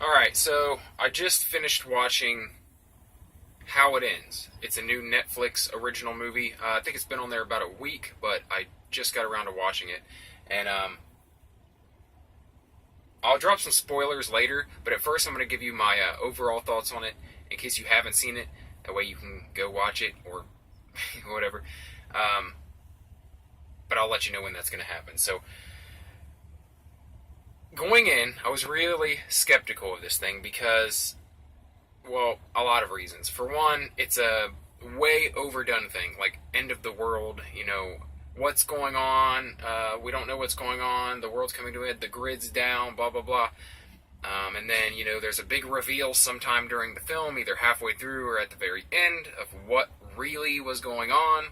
Alright, so I just finished watching How It Ends. It's a new Netflix original movie. I think it's been on there about a week, but I just got around to watching it. And I'll drop some spoilers later, but at first I'm going to give you my overall thoughts on it in case you haven't seen it. That way you can go watch it or whatever. Um, but I'll let you know when that's going to happen. So, going in, I was really skeptical of this thing because, well, a lot of reasons. For one, it's a way overdone thing, like end of the world. What's going on? We don't know what's going on. The world's coming to an end. The grid's down. Blah blah blah. And then there's a big reveal sometime during the film, either halfway through or at the very end, of what really was going on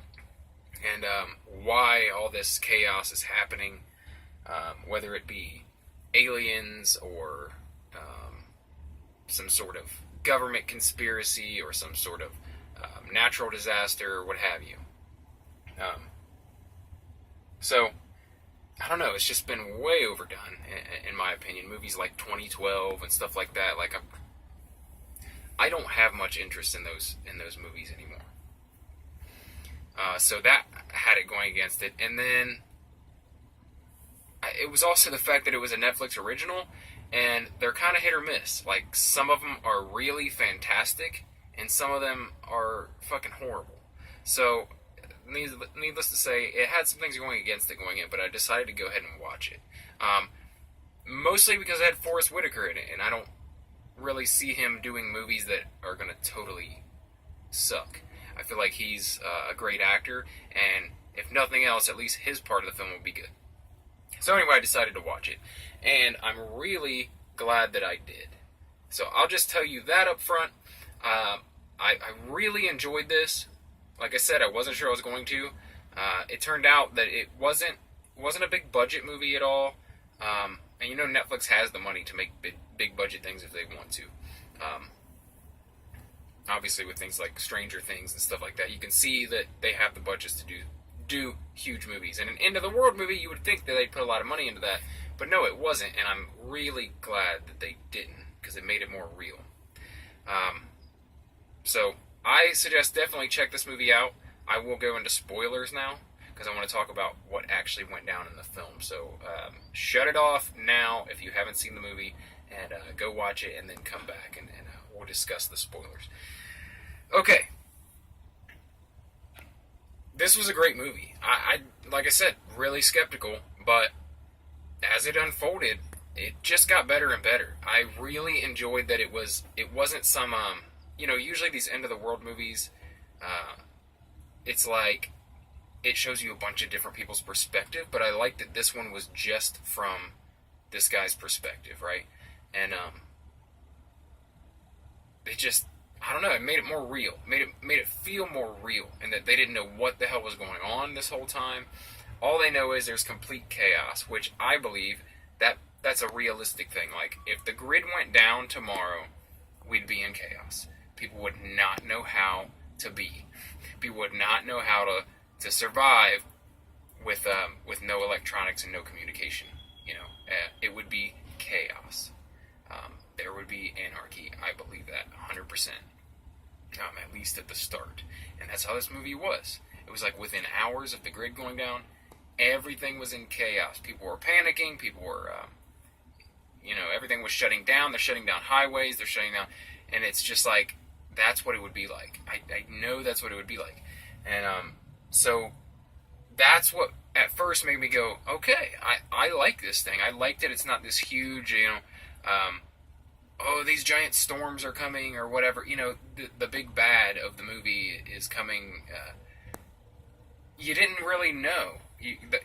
and why all this chaos is happening. Whether it be aliens or some sort of government conspiracy or some sort of natural disaster or what have you. Um, so, I don't know, it's just been way overdone, in my opinion. Movies like 2012 and stuff like that, like, I don't have much interest in those movies anymore. So that had it going against it. And then it was also the fact that it was a Netflix original, and they're kind of hit or miss. Like, some of them are really fantastic, and some of them are fucking horrible. So, needless to say, it had some things going against it going in, but I decided to go ahead and watch it. Mostly because it had Forrest Whitaker in it, and I don't really see him doing movies that are going to totally suck. I feel like he's a great actor, and if nothing else, at least his part of the film will be good. So anyway, I decided to watch it, and I'm really glad that I did. So I'll just tell you that up front. I really enjoyed this. Like I said, I wasn't sure I was going to. It turned out that it wasn't a big budget movie at all. And Netflix has the money to make big budget things if they want to. Obviously, with things like Stranger Things and stuff like that, you can see that they have the budgets to do huge movies. And an end of the world movie, you would think that they'd put a lot of money into that, but no, it wasn't. And I'm really glad that they didn't, because it made it more real. So I suggest definitely check this movie out. I will go into spoilers now because I want to talk about what actually went down in the film. So shut it off now if you haven't seen the movie, and go watch it, and then come back and we'll discuss the spoilers. Okay, this was a great movie. I like I said, really skeptical, but as it unfolded, it just got better and better. I really enjoyed that it wasn't some usually these end of the world movies, it's like it shows you a bunch of different people's perspective, but I like that this one was just from this guy's perspective, right? And it just, I don't know, it made it more real, made it feel more real, and that they didn't know what the hell was going on this whole time. All they know is there's complete chaos, which I believe that's a realistic thing. Like, if the grid went down tomorrow, we'd be in chaos. People would not know how to be. People would not know how to survive with no electronics and no communication. It would be chaos. There would be anarchy. I believe that 100%. At least at the start, and that's how this movie was. It was like within hours of the grid going down, everything was in chaos. People were panicking. People were, everything was shutting down. They're shutting down highways. They're shutting down, and it's just like, that's what it would be like. I know that's what it would be like. And so that's what at first made me go, okay, I like this thing. I like that it's not this huge, oh, these giant storms are coming or whatever. The big bad of the movie is coming. You didn't really know.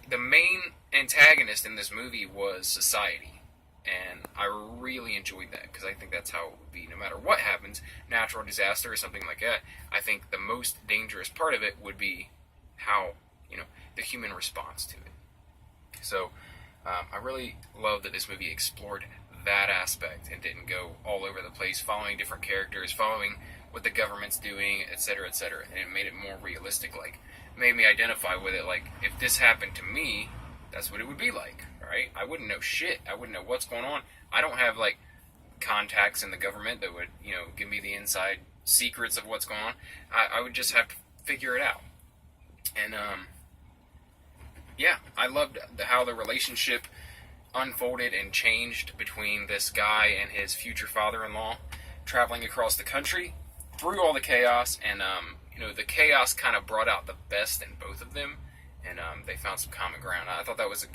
The main antagonist in this movie was society. And I really enjoyed that, because I think that's how it would be no matter what happens. Natural disaster or something like that. I think the most dangerous part of it would be how, the human response to it. So, I really love that this movie explored that aspect and didn't go all over the place, following different characters, following what the government's doing, etc., etc. And it made it more realistic, like, made me identify with it, like, if this happened to me, that's what it would be like, right? I wouldn't know shit. I wouldn't know what's going on. I don't have, like, contacts in the government that would, give me the inside secrets of what's going on. I would just have to figure it out. And, yeah, I loved how the relationship unfolded and changed between this guy and his future father-in-law, traveling across the country through all the chaos. And, the chaos kind of brought out the best in both of them, and they found some common ground. I thought that was a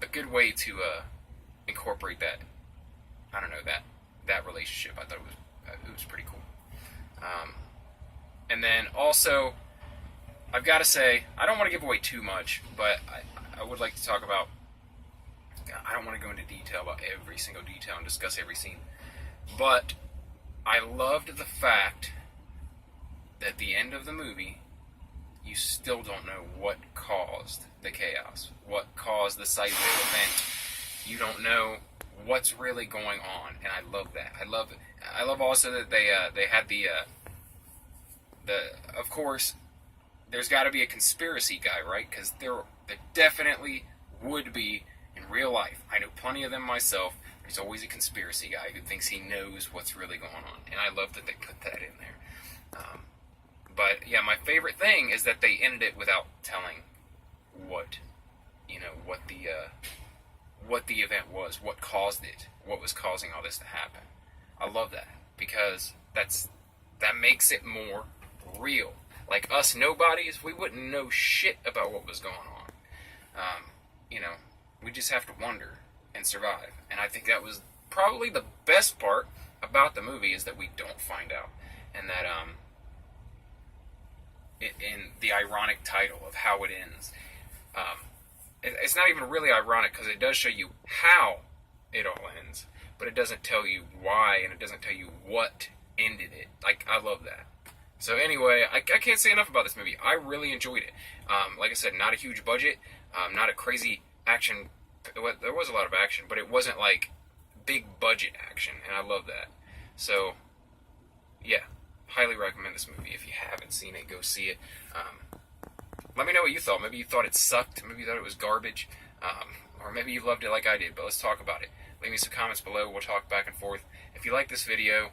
good way to incorporate that. I don't know, that relationship. I thought it was pretty cool. And then also, I've got to say, I don't want to give away too much, but I would like to talk about. I don't want to go into detail about every single detail and discuss every scene, but I loved the fact that at the end of the movie, you still don't know what caused the chaos, what caused the seismic event. You don't know what's really going on, and I love that. I love also that they had the of course, there's got to be a conspiracy guy, right? Because there definitely would be in real life. I know plenty of them myself. There's always a conspiracy guy who thinks he knows what's really going on, and I love that they put that in there. But yeah, my favorite thing is that they ended it without telling what the event was, what caused it, what was causing all this to happen. I love that because that makes it more real. Like us nobodies, we wouldn't know shit about what was going on. We just have to wonder and survive. And I think that was probably the best part about the movie, is that we don't find out, and that in the ironic title of how it ends. It's not even really ironic because it does show you how it all ends, but it doesn't tell you why, and it doesn't tell you what ended it. Like, I love that. So anyway, I can't say enough about this movie. I really enjoyed it. Like I said, not a huge budget, not a crazy action. There was a lot of action, but it wasn't like big budget action, and I love that. So, yeah. Highly recommend this movie. If you haven't seen it, go see it. Let me know what you thought. Maybe you thought it sucked. Maybe you thought it was garbage. Or maybe you loved it like I did. But let's talk about it. Leave me some comments below. We'll talk back and forth. If you like this video,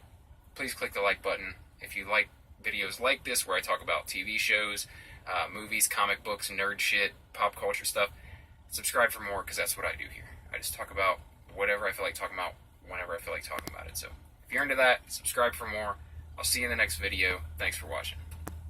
please click the like button. If you like videos like this, where I talk about TV shows, movies, comic books, nerd shit, pop culture stuff, subscribe for more, because that's what I do here. I just talk about whatever I feel like talking about whenever I feel like talking about it. So if you're into that, subscribe for more. I'll see you in the next video. Thanks for watching.